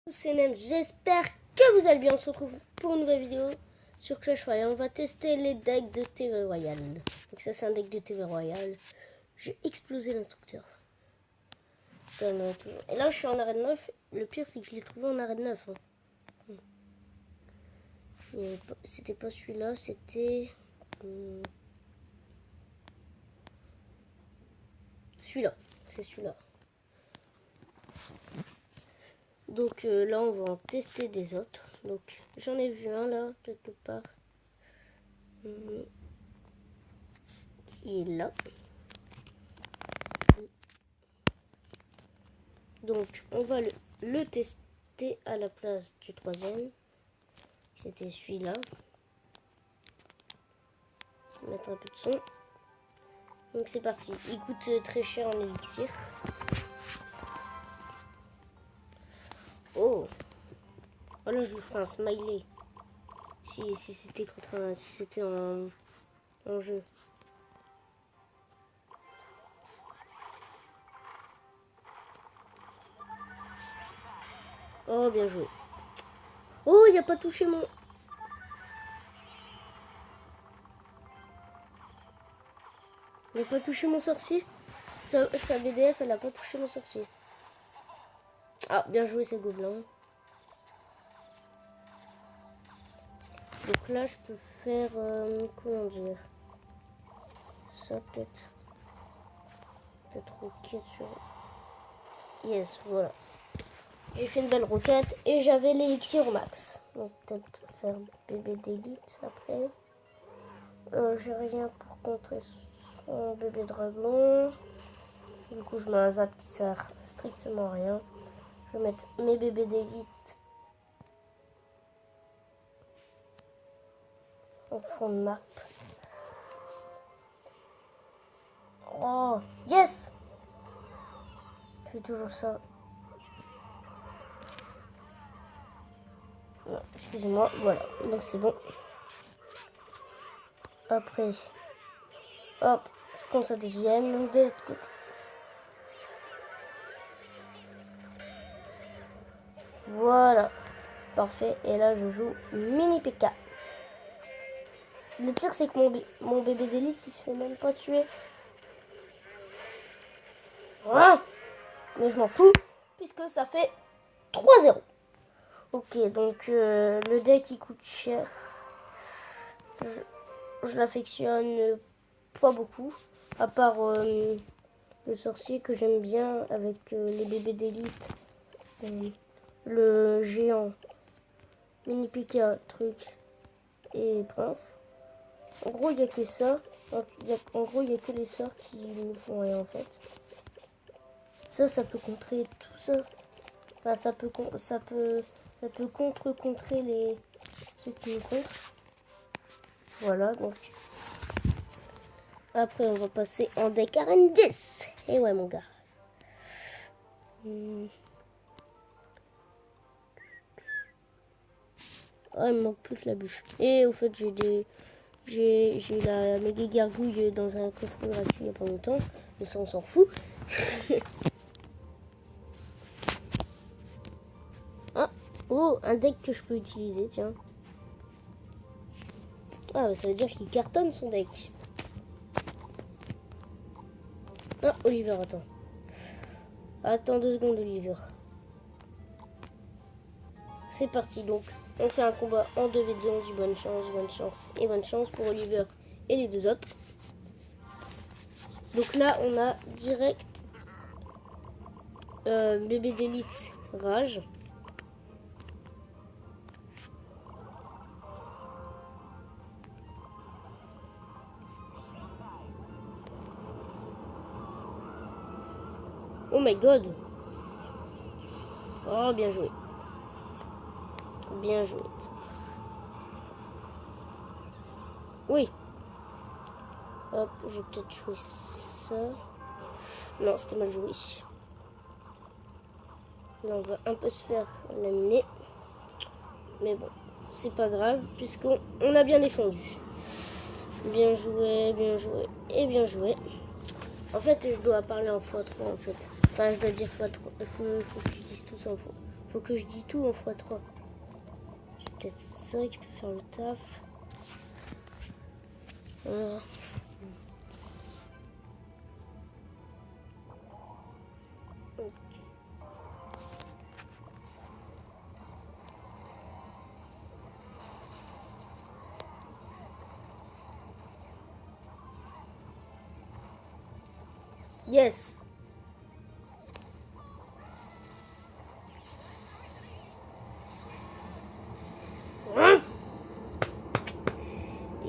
C'est Nem, j'espère que vous allez bien. On se retrouve pour une nouvelle vidéo sur Clash Royale. On va tester les decks de TV Royale. Donc ça c'est un deck de TV Royale. J'ai explosé l'instructeur. Et là je suis en arène 9. Le pire c'est que je l'ai trouvé en arène 9. C'était pas celui-là, c'était celui-là. C'est celui-là. Donc là on va en tester des autres. Donc j'en ai vu un là quelque part qui est là. Donc on va le tester à la place du troisième. C'était celui-là. Mettre un peu de son. Donc c'est parti. Il coûte très cher en élixir. Oh là je lui ferai un smiley. Si c'était contre si c'était en jeu. Oh bien joué. Oh il a pas touché mon. Il a pas touché mon sorcier. Sa BDF elle a pas touché mon sorcier. Ah bien joué ces gobelins. Donc là je peux faire comment dire ça peut-être roquette sur yes voilà. J'ai fait une belle roquette et j'avais l'élixir au max. Donc peut-être faire bébé d'élite après. J'ai rien pour contrer son bébé dragon. Du coup je mets un zap qui sert strictement à rien. Je vais mettre mes bébés d'élite en fond de map. Oh yes. Je fais toujours ça. Excusez-moi, voilà, donc c'est bon. Après, hop, je prends sa deuxième de l'autre côté. Voilà, parfait. Et là, je joue mini PK. Le pire, c'est que mon bébé d'élite, il se fait même pas tuer. Voilà. Mais je m'en fous, puisque ça fait 3-0. Ok, donc le deck il coûte cher. Je l'affectionne pas beaucoup, à part le sorcier que j'aime bien avec les bébés d'élite, le géant, mini Pika, truc et prince. En gros, il n'y a que ça. En gros, il n'y a que les sorts qui ne font rien en fait. Ça peut contrer tout ça. Enfin, ça peut contrer les ceux qui me contre. Voilà, donc après on va passer en deck arène 10. Et ouais mon gars. Oh, il me manque plus la bûche. Et au fait j'ai la méga gargouille dans un coffre gratuit il n'y a pas longtemps. Mais ça on s'en fout. Ah, oh, un deck que je peux utiliser, tiens. Ah, ça veut dire qu'il cartonne son deck. Ah, Oliver, attends. Attends 2 secondes, Oliver. C'est parti, donc. On fait un combat en 2v2. On dit bonne chance et bonne chance pour Oliver et les deux autres. Donc là, on a direct bébé d'élite rage. Oh my god. Oh, bien joué. Bien joué. Oui. Hop, je vais peut-être jouer ça. Non, c'était mal joué. Là, on va un peu se faire laminer. Mais bon, c'est pas grave, puisqu'on a bien défendu. Bien joué et bien joué. En fait, je dois parler en x3 en fait. Enfin, je dois dire x3. Il faut que je dise tout ça en Faut que je dise tout en x3. J'ai peut-être ça qui peut faire le taf. Voilà. Ok. Yes.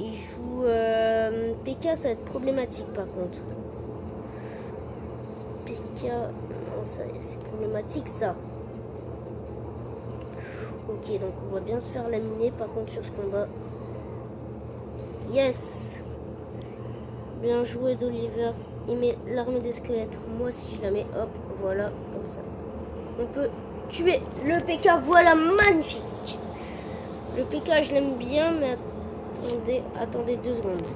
Il joue PK, ça va être problématique par contre. PK, non, c'est problématique ça. Ok, donc on va bien se faire laminer par contre sur ce combat. Yes. Bien joué d'Oliver. Il met l'armée des squelettes. Moi si je la mets, hop, voilà, comme ça. On peut tuer le PK, voilà, magnifique. Le PK je l'aime bien, mais attendez 2 secondes.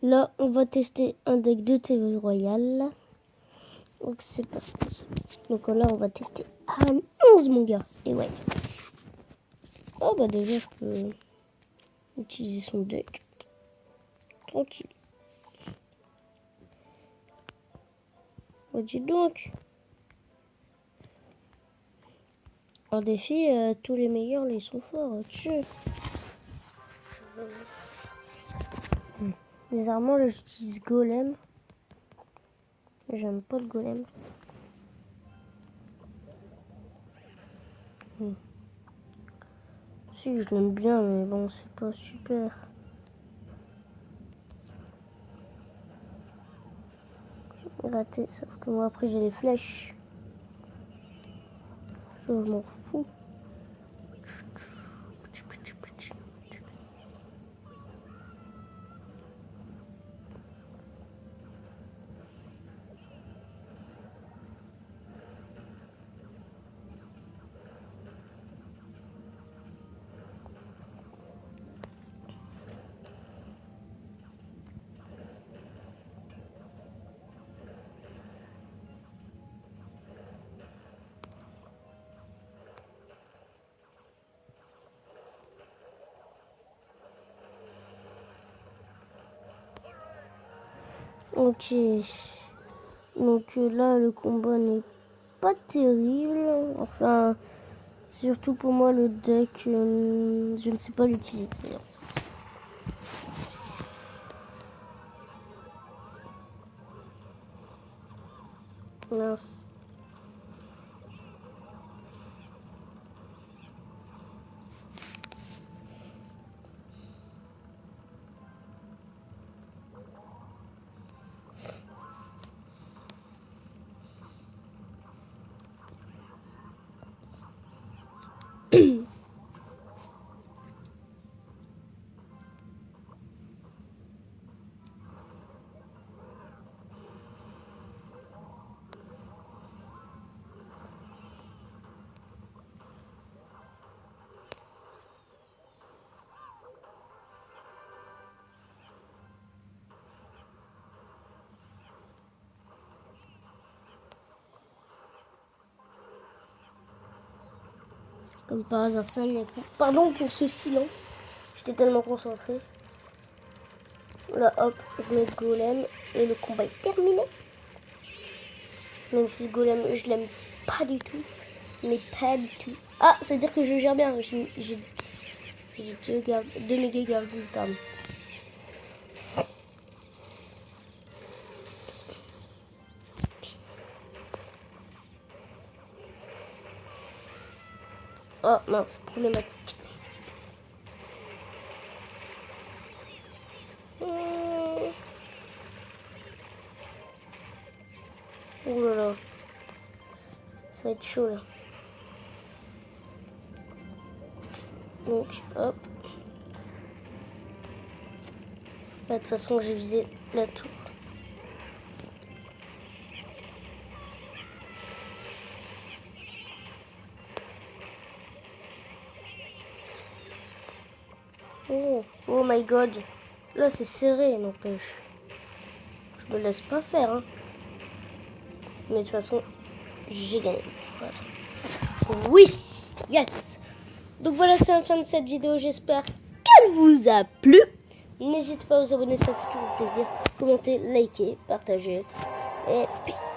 Là, on va tester un deck de TV Royal. Donc c'est parti. Donc là, on va tester un 11, mon gars. Et ouais. Oh bah déjà, je peux utiliser son deck. Tranquille. Oh, dis donc. En défi, tous les meilleurs, là, ils sont forts. Bizarrement, là, j'utilise Golem. J'aime pas le Golem. Si, je l'aime bien, mais bon, c'est pas super. Raté, sauf que moi, après, j'ai les flèches. Je m'en fous. Ok. Donc là, le combat n'est pas terrible. Enfin, surtout pour moi, le deck, je ne sais pas l'utiliser. Mince. Comme par hasard, ça mais pardon pour ce silence. J'étais tellement concentré. Là, hop, je mets le golem et le combat est terminé. Même si le golem, je l'aime pas du tout. Mais pas du tout. Ah, ça veut dire que je gère bien. J'ai deux méga gargouilles, pardon. Oh mince, problématique. Oh là là. Ça va être chaud là. Donc hop. Là, de toute façon j'ai visé la tour. Oh my god. Là c'est serré n'empêche. Je me laisse pas faire hein. Mais de toute façon, j'ai gagné. Voilà. Oui, yes. Donc voilà, c'est la fin de cette vidéo. J'espère qu'elle vous a plu. N'hésitez pas à vous abonner, ça fait toujours plaisir. Commentez, likez, partagez. Et peace.